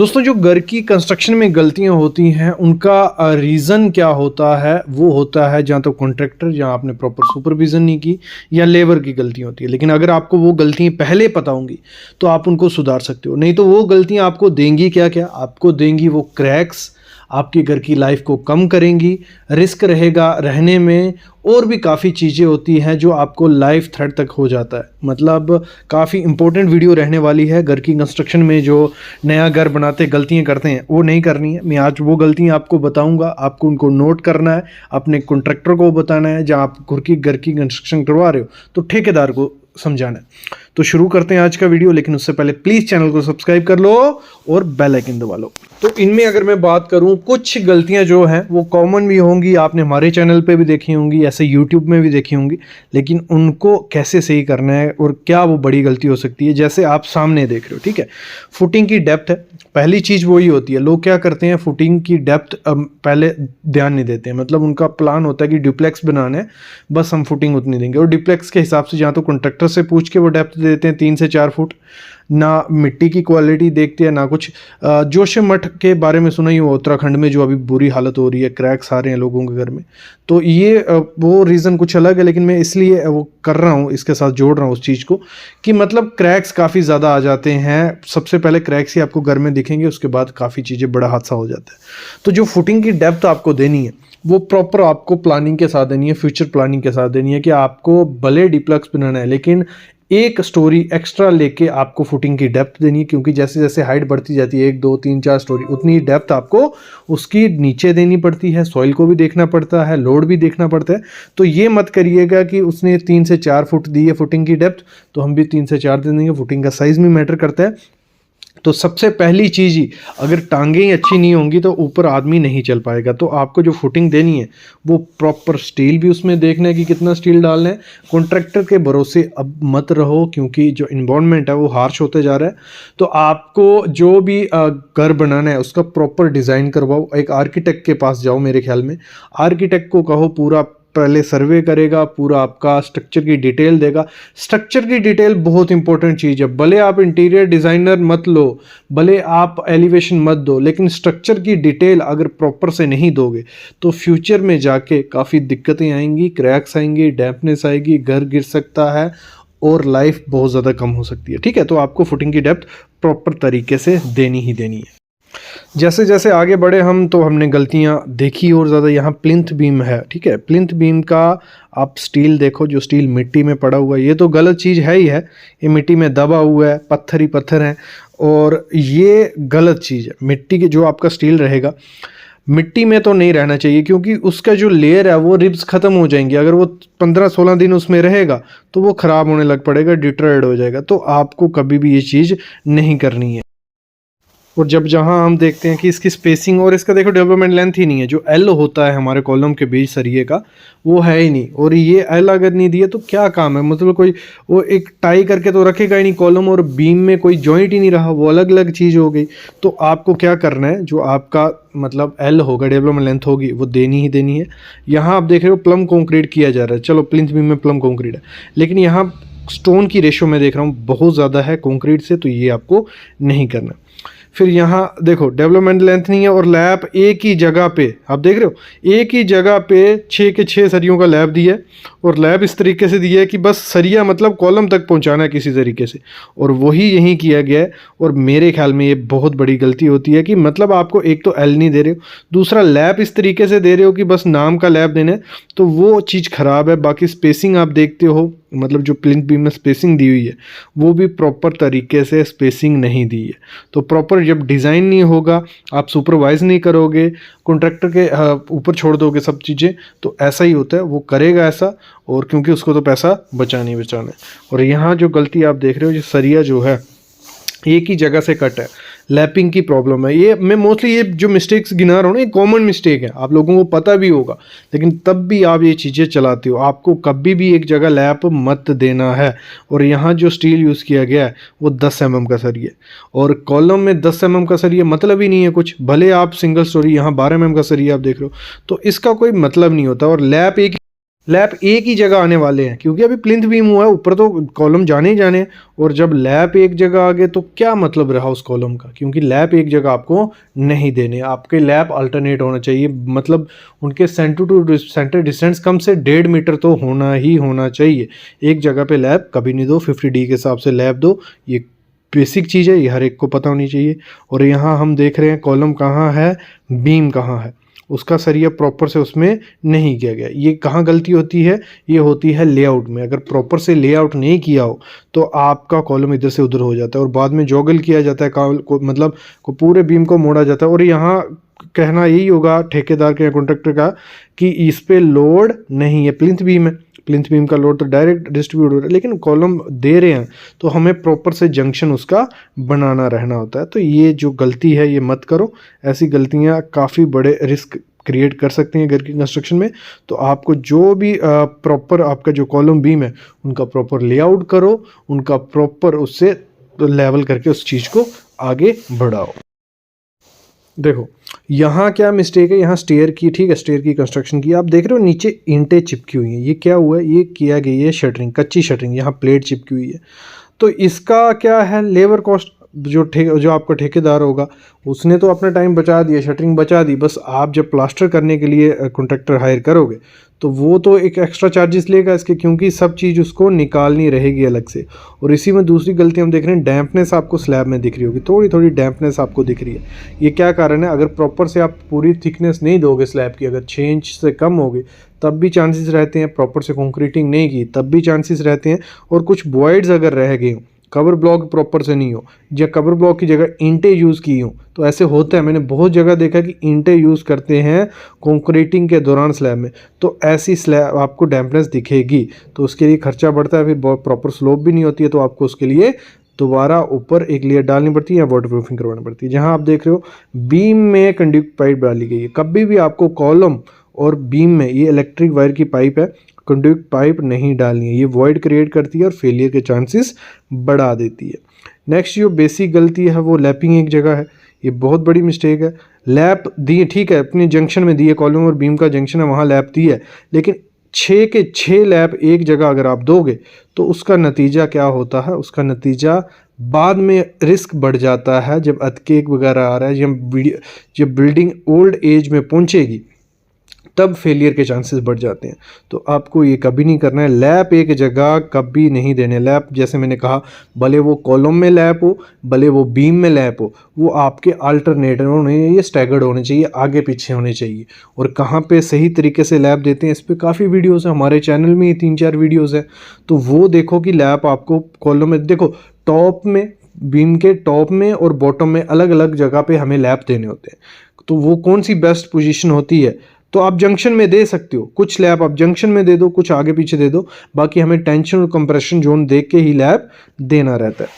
दोस्तों जो घर की कंस्ट्रक्शन में गलतियां होती हैं उनका रीज़न क्या होता है, वो होता है जहाँ तो कॉन्ट्रैक्टर, जहाँ आपने प्रॉपर सुपरविज़न नहीं की, या लेबर की गलती होती है। लेकिन अगर आपको वो गलतियाँ पहले पता होंगी तो आप उनको सुधार सकते हो। नहीं तो वो गलतियाँ आपको देंगी क्या क्या, आपको देंगी वो क्रैक्स, आपके घर की लाइफ को कम करेंगी, रिस्क रहेगा रहने में, और भी काफ़ी चीज़ें होती हैं जो आपको लाइफ थ्रेट तक हो जाता है। मतलब काफ़ी इंपॉर्टेंट वीडियो रहने वाली है। घर की कंस्ट्रक्शन में जो नया घर बनाते गलतियां करते हैं वो नहीं करनी है। मैं आज वो गलतियां आपको बताऊंगा, आपको उनको नोट करना है, अपने कॉन्ट्रैक्टर को बताना है, जहां आप घर की कंस्ट्रक्शन करवा रहे हो तो ठेकेदार को समझाना है। तो शुरू करते हैं आज का वीडियो, लेकिन उससे पहले प्लीज़ चैनल को सब्सक्राइब कर लो और बेल आइकन दबा लो। तो इनमें अगर मैं बात करूं, कुछ गलतियां जो हैं वो कॉमन भी होंगी, आपने हमारे चैनल पे भी देखी होंगी, ऐसे यूट्यूब में भी देखी होंगी, लेकिन उनको कैसे सही करना है और क्या वो बड़ी गलती हो सकती है। जैसे आप सामने देख रहे हो, ठीक है, फुटिंग की डेप्थ है, पहली चीज़ वही होती है। लोग क्या करते हैं, फुटिंग की डेप्थ पहले ध्यान नहीं देते हैं। मतलब उनका प्लान होता है कि डुप्लेक्स बनाना है, बस हम फुटिंग उतनी देंगे, और डुप्लेक्स के हिसाब से जहाँ तो कॉन्ट्रैक्टर से पूछ के वो डेप्थ देते हैं 3 से 4 फुट। ना मिट्टी की क्वालिटी देखते हैं ना कुछ। जोशी मठ के बारे में सुना ही हुआ, उत्तराखंड में जो अभी बुरी हालत हो रही है, क्रैक्स आ रहे हैं लोगों के घर में। तो ये वो रीज़न कुछ अलग है, लेकिन मैं इसलिए वो कर रहा हूँ, इसके साथ जोड़ रहा हूँ उस चीज़ को कि मतलब क्रैक्स काफ़ी ज़्यादा आ जाते हैं। सबसे पहले क्रैक्स ही आपको घर में दिखेंगे, उसके बाद काफ़ी चीज़ें बड़ा हादसा हो जाता है। तो जो फुटिंग की डेप्थ आपको देनी है वो प्रॉपर आपको प्लानिंग के साथ देनी है, फ्यूचर प्लानिंग के साथ देनी है कि आपको भले डिप्लेक्स बनाना है लेकिन एक स्टोरी एक्स्ट्रा लेके आपको फुटिंग की डेप्थ देनी है। क्योंकि जैसे जैसे हाइट बढ़ती जाती है, 1 2 3 4 स्टोरी, उतनी डेप्थ आपको उसकी नीचे देनी पड़ती है। सॉइल को भी देखना पड़ता है, लोड भी देखना पड़ता है। तो ये मत करिएगा कि उसने 3 से 4 फुट दी है फुटिंग की डेप्थ तो हम भी 3 से 4 दे देंगे। फुटिंग का साइज भी मैटर करता है। तो सबसे पहली चीज़ ही, अगर टांगें ही अच्छी नहीं होंगी तो ऊपर आदमी नहीं चल पाएगा। तो आपको जो फुटिंग देनी है वो प्रॉपर स्टील भी उसमें देखना है कि कितना स्टील डालना है। कॉन्ट्रैक्टर के भरोसे अब मत रहो, क्योंकि जो इन्वायरमेंट है वो हार्श होते जा रहा है। तो आपको जो भी घर बनाना है उसका प्रॉपर डिज़ाइन करवाओ, एक आर्किटेक्ट के पास जाओ। मेरे ख्याल में आर्किटेक्ट को कहो, पूरा पहले सर्वे करेगा, पूरा आपका स्ट्रक्चर की डिटेल देगा। स्ट्रक्चर की डिटेल बहुत इंपॉर्टेंट चीज़ है। भले आप इंटीरियर डिज़ाइनर मत लो, भले आप एलिवेशन मत दो, लेकिन स्ट्रक्चर की डिटेल अगर प्रॉपर से नहीं दोगे तो फ्यूचर में जाके काफ़ी दिक्कतें आएंगी, क्रैक्स आएंगी, डैम्पनेस आएगी, घर गिर सकता है और लाइफ बहुत ज़्यादा कम हो सकती है। ठीक है, तो आपको फुटिंग की डेप्थ प्रॉपर तरीके से देनी ही देनी है। जैसे जैसे आगे बढ़े हम, तो हमने गलतियां देखी और ज़्यादा। यहाँ प्लिंथ बीम है, ठीक है, प्लिंथ बीम का आप स्टील देखो, जो स्टील मिट्टी में पड़ा हुआ है, ये तो गलत चीज़ है ही है। ये मिट्टी में दबा हुआ है, पत्थर ही पत्थर हैं, और ये गलत चीज़ है। मिट्टी के जो आपका स्टील रहेगा मिट्टी में तो नहीं रहना चाहिए, क्योंकि उसका जो लेयर है वो रिब्स ख़त्म हो जाएंगी। अगर वो 15-16 दिन उसमें रहेगा तो वो ख़राब होने लग पड़ेगा, डिटोरेट हो जाएगा। तो आपको कभी भी ये चीज़ नहीं करनी है। और जब जहां हम देखते हैं कि इसकी स्पेसिंग और इसका देखो डेवलपमेंट लेंथ ही नहीं है। जो एल होता है हमारे कॉलम के बीच सरिये का, वो है ही नहीं। और ये एल अगर नहीं दिए तो क्या काम है। मतलब कोई वो एक टाई करके तो रखेगा ही नहीं कॉलम, और बीम में कोई जॉइंट ही नहीं रहा, वो अलग अलग चीज़ हो गई। तो आपको क्या करना है, जो आपका मतलब एल होगा, डेवलपमेंट लेंथ होगी, वो देनी ही देनी है। यहाँ आप देख रहे हो प्लम कॉन्क्रीट किया जा रहा है। चलो प्लिंथ बीम में प्लम कॉन्क्रीट है, लेकिन यहाँ स्टोन की रेशो में देख रहा हूँ बहुत ज़्यादा है कॉन्क्रीट से, तो ये आपको नहीं करना। फिर यहाँ देखो डेवलपमेंट लेंथ नहीं है, और लैप एक ही जगह पे आप देख रहे हो, एक ही जगह पे 6 के 6 सरियों का लैप दिया है। और लैप इस तरीके से दिया है कि बस सरिया मतलब कॉलम तक पहुंचाना है किसी तरीके से, और वही यहीं किया गया है। और मेरे ख्याल में ये बहुत बड़ी गलती होती है कि मतलब आपको एक तो एल नहीं दे रहे हो, दूसरा लैप इस तरीके से दे रहे हो कि बस नाम का लैप देना है, तो वो चीज़ ख़राब है। बाकी स्पेसिंग आप देखते हो, मतलब जो प्लिंथ बीम में स्पेसिंग दी हुई है वो भी प्रॉपर तरीके से स्पेसिंग नहीं दी है। तो प्रॉपर जब डिज़ाइन नहीं होगा, आप सुपरवाइज नहीं करोगे, कॉन्ट्रैक्टर के ऊपर छोड़ दोगे सब चीज़ें, तो ऐसा ही होता है, वो करेगा ऐसा। और क्योंकि उसको तो पैसा बचाना ही बचाना है। और यहाँ जो गलती आप देख रहे हो, जो सरिया जो है एक ही जगह से कट है, लैपिंग की प्रॉब्लम है। ये मैं मोस्टली ये जो मिस्टेक्स गिना रहा हूँ ना, ये कॉमन मिस्टेक है, आप लोगों को पता भी होगा, लेकिन तब भी आप ये चीज़ें चलाते हो। आपको कभी भी एक जगह लैप मत देना है। और यहाँ जो स्टील यूज़ किया गया है वो 10 mm का सरिया, और कॉलम में 10 mm का सरिया मतलब ही नहीं है कुछ। भले आप सिंगल स्टोरी यहाँ 12 mm का सरिया आप देख रहे हो, तो इसका कोई मतलब नहीं होता। और लैप एक लैप एक ही जगह आने वाले हैं, क्योंकि अभी प्लिंथ बीम हुआ है, ऊपर तो कॉलम जाने ही जाने हैं। और जब लैप एक जगह आ गए तो क्या मतलब रहा उस कॉलम का, क्योंकि लैप एक जगह आपको नहीं देने, आपके लैप अल्टरनेट होना चाहिए। मतलब उनके सेंटर टू सेंटर डिस्टेंस कम से 1.5 मीटर तो होना ही होना चाहिए। एक जगह पे लैप कभी नहीं दो, 50D के हिसाब से लैप दो, ये बेसिक चीज़ है, ये हर एक को पता होनी चाहिए। और यहाँ हम देख रहे हैं कॉलम कहाँ है, बीम कहाँ है, उसका सरिया प्रॉपर से उसमें नहीं किया गया। ये कहाँ गलती होती है, ये होती है लेआउट में। अगर प्रॉपर से लेआउट नहीं किया हो तो आपका कॉलम इधर से उधर हो जाता है और बाद में जॉगल किया जाता है, मतलब पूरे बीम को मोड़ा जाता है। और यहाँ कहना यही होगा ठेकेदार के या कॉन्ट्रैक्टर का कि इस पे लोड नहीं है, प्लिंथ बीम है, प्लिंथ बीम का लोड तो डायरेक्ट डिस्ट्रीब्यूट हो रहा है, लेकिन कॉलम दे रहे हैं तो हमें प्रॉपर से जंक्शन उसका बनाना रहना होता है। तो ये जो गलती है ये मत करो, ऐसी गलतियां काफ़ी बड़े रिस्क क्रिएट कर सकती हैं घर की कंस्ट्रक्शन में। तो आपको जो भी प्रॉपर आपका जो कॉलम बीम है उनका प्रॉपर लेआउट करो, उनका प्रॉपर उससे लेवल करके उस चीज़ को आगे बढ़ाओ। देखो यहाँ क्या मिस्टेक है, यहाँ स्टेयर की, ठीक है, स्टेयर की कंस्ट्रक्शन की, आप देख रहे हो नीचे ईंटें चिपकी हुई हैं, ये क्या हुआ है, ये किया गई है शटरिंग, कच्ची शटरिंग, यहाँ प्लेट चिपकी हुई है। तो इसका क्या है, लेबर कॉस्ट, जो आपका ठेकेदार होगा उसने तो अपना टाइम बचा दिया, शटरिंग बचा दी, बस आप जब प्लास्टर करने के लिए कॉन्ट्रैक्टर हायर करोगे तो वो तो एक एक्स्ट्रा चार्जेस लेगा इसके, क्योंकि सब चीज़ उसको निकालनी रहेगी अलग से। और इसी में दूसरी गलती हम देख रहे हैं, डैम्पनेस आपको स्लैब में दिख रही होगी, थोड़ी थोड़ी डैम्पनेस आपको दिख रही है। ये क्या कारण है, अगर प्रॉपर से आप पूरी थिकनेस नहीं दोगे स्लैब की, अगर 6 इंच से कम होगी तब भी चांसेस रहते हैं, प्रॉपर से कंक्रीटिंग नहीं की तब भी चांसेस रहते हैं। और कुछ वॉइड्स अगर रह गए, कवर ब्लॉक प्रॉपर से नहीं हो या कवर ब्लॉक की जगह ईंटें यूज़ की हो, तो ऐसे होता है, मैंने बहुत जगह देखा कि ईंटें यूज़ करते हैं कंक्रीटिंग के दौरान स्लैब में, तो ऐसी स्लैब आपको डैम्पनेस दिखेगी, तो उसके लिए खर्चा बढ़ता है, फिर प्रॉपर स्लोप भी नहीं होती है, तो आपको उसके लिए दोबारा ऊपर एक लेयर डालनी पड़ती है या वाटर प्रूफिंग करवानी पड़ती है। जहाँ आप देख रहे हो बीम में कंडक्ट पाइप डाली गई है, कभी भी आपको कॉलम और बीम में, ये इलेक्ट्रिक वायर की पाइप है, कंडक्ट पाइप नहीं डालनी है, ये वॉइड क्रिएट करती है और फेलियर के चांसेस बढ़ा देती है। नेक्स्ट जो बेसिक गलती है वो लैपिंग एक जगह है, ये बहुत बड़ी मिस्टेक है। लैप दी ठीक है, अपनी जंक्शन में दी है, कॉलम और बीम का जंक्शन है, वहाँ लैप दी है, लेकिन 6 के 6 लैप एक जगह अगर आप दोगे तो उसका नतीजा क्या होता है, उसका नतीजा बाद में रिस्क बढ़ जाता है। जब अर्थक्वेक वगैरह आ रहा है, जब बिल्डिंग ओल्ड एज में पहुंचेगी तब फेलियर के चांसेस बढ़ जाते हैं। तो आपको ये कभी नहीं करना है, लैप एक जगह कभी नहीं देने। लैप जैसे मैंने कहा, भले वो कॉलम में लैप हो, भले वो बीम में लैप हो, वो आपके अल्टरनेटर होने, ये स्टैगर्ड होने चाहिए, आगे पीछे होने चाहिए। और कहाँ पे सही तरीके से लैप देते हैं, इस पर काफ़ी वीडियोज़ हैं, हमारे चैनल में 3-4 वीडियोज़ हैं, तो वो देखो कि लैप आपको कॉलम में, देखो टॉप में, बीम के टॉप में और बॉटम में अलग अलग जगह पे हमें लैप देने होते हैं, तो वो कौन सी बेस्ट पोजीशन होती है। तो आप जंक्शन में दे सकते हो, कुछ लैप आप जंक्शन में दे दो, कुछ आगे पीछे दे दो, बाकी हमें टेंशन और कंप्रेशन जोन देख के ही लैप देना रहता है।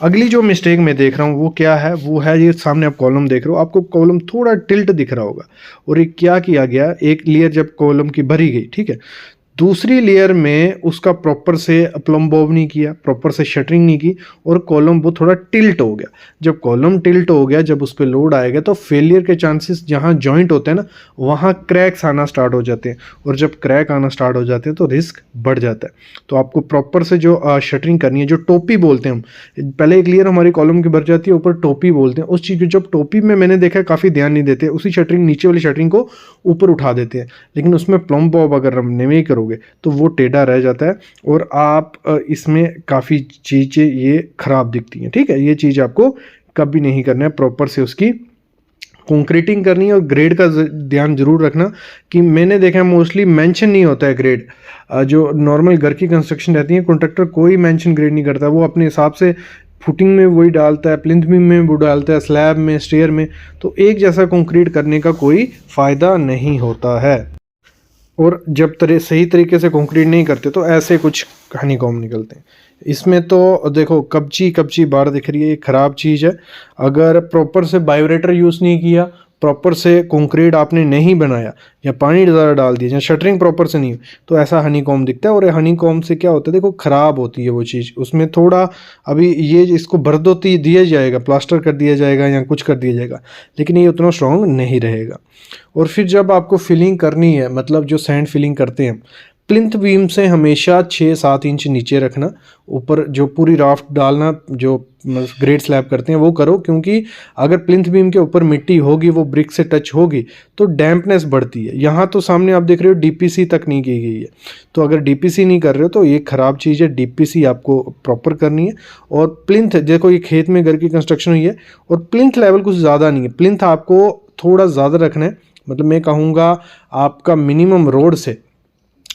अगली जो मिस्टेक मैं देख रहा हूँ वो क्या है, वो है ये सामने आप कॉलम देख रहे हो, आपको कॉलम थोड़ा टिल्ट दिख रहा होगा, और ये क्या किया गया, एक लेयर जब कॉलम की भरी गई, ठीक है, दूसरी लेयर में उसका प्रॉपर से प्लम बॉब नहीं किया, प्रॉपर से शटरिंग नहीं की, और कॉलम वो थोड़ा टिल्ट हो गया। जब कॉलम टिल्ट हो गया, जब उस पर लोड आएगा तो फेलियर के चांसेस, जहाँ जॉइंट होते हैं ना वहाँ क्रैक्स आना स्टार्ट हो जाते हैं, और जब क्रैक आना स्टार्ट हो जाते हैं तो रिस्क बढ़ जाता है। तो आपको प्रॉपर से जो शटरिंग करनी है, जो टोपी बोलते हैं हम, पहले एक लेयर हमारी कॉलम की भर जाती है, ऊपर टोपी बोलते हैं उस चीज़ को। जब टोपी में मैंने देखा है काफ़ी ध्यान नहीं देते, उसी शटरिंग, नीचे वाली शटरिंग को ऊपर उठा देते हैं, लेकिन उसमें प्लम बॉब अगर हम नहीं करोगे तो वो टेढ़ा रह जाता है और आप इसमें काफ़ी चीज़ें ये खराब दिखती हैं। ठीक है, ये चीज़ आपको कभी नहीं करना है, प्रॉपर से उसकी कंक्रीटिंग करनी है। और ग्रेड का ध्यान जरूर रखना कि मैंने देखा है मोस्टली मेंशन नहीं होता है ग्रेड, जो नॉर्मल घर की कंस्ट्रक्शन रहती है कॉन्ट्रैक्टर कोई मेंशन ग्रेड नहीं करता, वो अपने हिसाब से फुटिंग में वही डालता है, प्लिंथ बीम में वो डालता है, स्लैब में, स्टेयर में, तो एक जैसा कंक्रीट करने का कोई फ़ायदा नहीं होता है। और जब सही तरीके से कंक्रीट नहीं करते तो ऐसे कुछ हनीकॉम निकलते हैं। इसमें तो देखो कब्ची कब्ची बार दिख रही है, ये ख़राब चीज़ है। अगर प्रॉपर से बायोरेटर यूज़ नहीं किया, प्रॉपर से कंक्रीट आपने नहीं बनाया, या पानी ज़्यादा डाल दिया, या शटरिंग प्रॉपर से नहीं, तो ऐसा हनीकॉम दिखता है। और हनीकॉम से क्या होता है, देखो ख़राब होती है वो चीज़, उसमें थोड़ा अभी ये इसको भर दो तो दिया जाएगा, प्लास्टर कर दिया जाएगा या कुछ कर दिया जाएगा, लेकिन ये उतना स्ट्रॉन्ग नहीं रहेगा। और फिर जब आपको फिलिंग करनी है, मतलब जो सैंड फिलिंग करते हैं, प्लिंथ बीम से हमेशा 6-7 इंच नीचे रखना, ऊपर जो पूरी राफ्ट डालना, जो ग्रेड स्लैब करते हैं वो करो, क्योंकि अगर प्लिंथ बीम के ऊपर मिट्टी होगी, वो ब्रिक से टच होगी तो डैम्पनेस बढ़ती है। यहाँ तो सामने आप देख रहे हो डीपीसी तक नहीं की गई है, तो अगर डीपीसी नहीं कर रहे हो तो ये ख़राब चीज़ है। डीपीसी आपको प्रॉपर करनी है। और प्लिंथ, देखो ये खेत में घर की कंस्ट्रक्शन हुई है और प्लिंथ लेवल कुछ ज़्यादा नहीं है, प्लिंथ आपको थोड़ा ज़्यादा रखना है। मतलब मैं कहूँगा आपका मिनिमम रोड से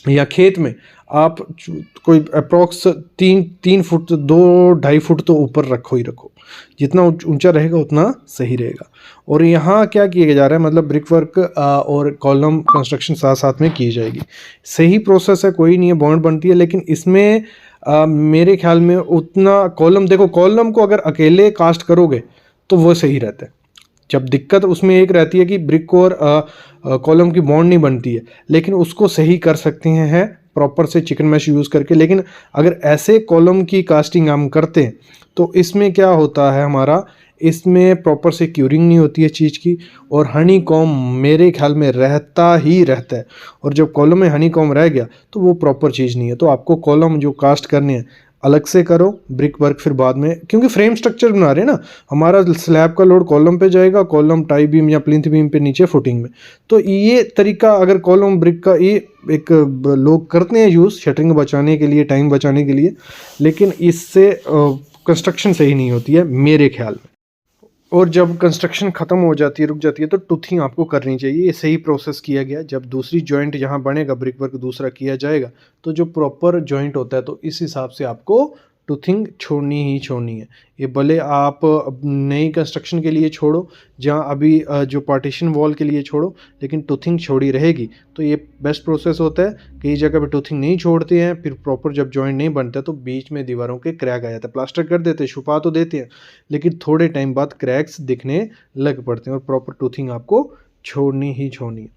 या खेत में आप कोई अप्रोक्स 3 फुट 2-2.5 फुट तो ऊपर रखो ही रखो, जितना ऊंचा रहेगा उतना सही रहेगा। और यहाँ क्या किया जा रहा है, मतलब ब्रिक वर्क और कॉलम कंस्ट्रक्शन साथ साथ में की जाएगी। सही प्रोसेस है, कोई नहीं है, बॉन्ड बनती है, लेकिन इसमें मेरे ख्याल में उतना कॉलम, देखो कॉलम को अगर अकेले कास्ट करोगे तो वो सही रहता है। जब दिक्कत उसमें एक रहती है कि ब्रिक और कॉलम की बॉन्ड नहीं बनती है, लेकिन उसको सही कर सकते हैं प्रॉपर से चिकन मैश यूज़ करके। लेकिन अगर ऐसे कॉलम की कास्टिंग हम करते हैं तो इसमें क्या होता है हमारा, इसमें प्रॉपर से क्यूरिंग नहीं होती है चीज़ की, और हनी कॉम मेरे ख्याल में रहता ही रहता है। और जब कॉलम में हनी कॉम रह गया तो वो प्रॉपर चीज़ नहीं है। तो आपको कॉलम जो कास्ट करने हैं अलग से करो, ब्रिक वर्क फिर बाद में, क्योंकि फ्रेम स्ट्रक्चर बना रहे हैं ना, हमारा स्लैब का लोड कॉलम पे जाएगा, कॉलम टाई बीम या प्लिंथ बीम पे नीचे फुटिंग में। तो ये तरीका अगर कॉलम ब्रिक का ये एक लोग करते हैं यूज़ शटरिंग बचाने के लिए, टाइम बचाने के लिए, लेकिन इससे कंस्ट्रक्शन सही नहीं होती है मेरे ख्याल में। और जब कंस्ट्रक्शन ख़त्म हो जाती है, रुक जाती है, तो टूथिंग आपको करनी चाहिए। ये सही प्रोसेस किया गया। जब दूसरी जॉइंट यहाँ बनेगा, ब्रिक वर्क दूसरा किया जाएगा, तो जो प्रॉपर जॉइंट होता है तो इस हिसाब से आपको टूथिंग छोड़नी ही छोड़नी है। ये भले आप नई कंस्ट्रक्शन के लिए छोड़ो, जहाँ अभी जो पार्टीशन वॉल के लिए छोड़ो, लेकिन टूथिंग छोड़ी रहेगी। तो ये बेस्ट प्रोसेस होता है। कई जगह पे टूथिंग नहीं छोड़ते हैं, फिर प्रॉपर जब जॉइंट नहीं बनता तो बीच में दीवारों के क्रैक आ जाता है। प्लास्टर कर देते हैं, छुपा तो देते हैं, लेकिन थोड़े टाइम बाद क्रैक्स दिखने लग पड़ते हैं, और प्रॉपर टूथिंग आपको छोड़नी ही छोड़नी है।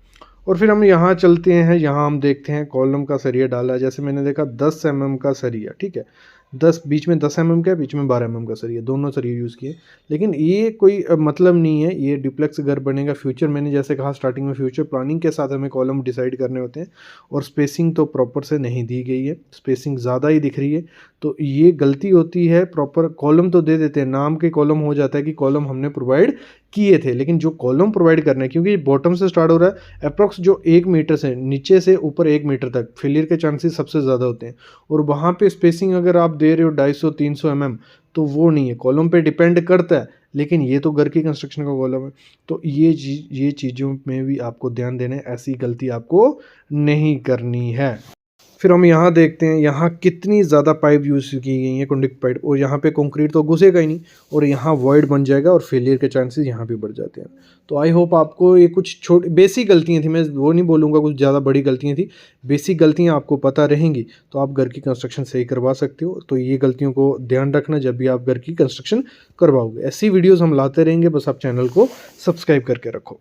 और फिर हम यहाँ चलते हैं, यहाँ हम देखते हैं कॉलम का सरिया डाला। जैसे मैंने देखा 10 mm का सरिया, ठीक है, 10 बीच में 10 mm का, बीच में 12 mm का सरिया, दोनों सरिया यूज़ किए। लेकिन ये कोई मतलब नहीं है, ये डुप्लेक्स घर बनेगा फ्यूचर, मैंने जैसे कहा स्टार्टिंग में, फ्यूचर प्लानिंग के साथ हमें कॉलम डिसाइड करने होते हैं। और स्पेसिंग तो प्रॉपर से नहीं दी गई है, स्पेसिंग ज़्यादा ही दिख रही है, तो ये गलती होती है। प्रॉपर कॉलम तो दे देते हैं, नाम के कॉलम हो जाता है कि कॉलम हमने प्रोवाइड किए थे, लेकिन जो कॉलम प्रोवाइड करना है, क्योंकि बॉटम से स्टार्ट हो रहा है, अप्रॉक्स जो 1 मीटर से नीचे से ऊपर 1 मीटर तक फेलियर के चांसेस सबसे ज़्यादा होते हैं। और वहाँ पे स्पेसिंग अगर आप दे रहे हो 250-300 mm, तो वो नहीं है, कॉलम पे डिपेंड करता है, लेकिन ये तो घर की कंस्ट्रक्शन का कॉलम है। तो ये चीज़ों में भी आपको ध्यान देना है, ऐसी गलती आपको नहीं करनी है। फिर हम यहाँ देखते हैं, यहाँ कितनी ज़्यादा पाइप यूज़ की गई है, कंडक्ट पाइप, और यहाँ पे कंक्रीट तो घुसेगा ही नहीं, और यहाँ वॉइड बन जाएगा, और फेलियर के चांसेस यहाँ भी बढ़ जाते हैं। तो आई होप आपको ये कुछ छोटी बेसिक गलतियाँ थी, मैं वो नहीं बोलूँगा कुछ ज़्यादा बड़ी गलतियाँ थी, बेसिक गलतियाँ आपको पता रहेंगी तो आप घर की कंस्ट्रक्शन सही करवा सकते हो। तो ये गलतियों को ध्यान रखना जब भी आप घर की कंस्ट्रक्शन करवाओगे। ऐसी वीडियोज़ हम लाते रहेंगे, बस आप चैनल को सब्सक्राइब करके रखो।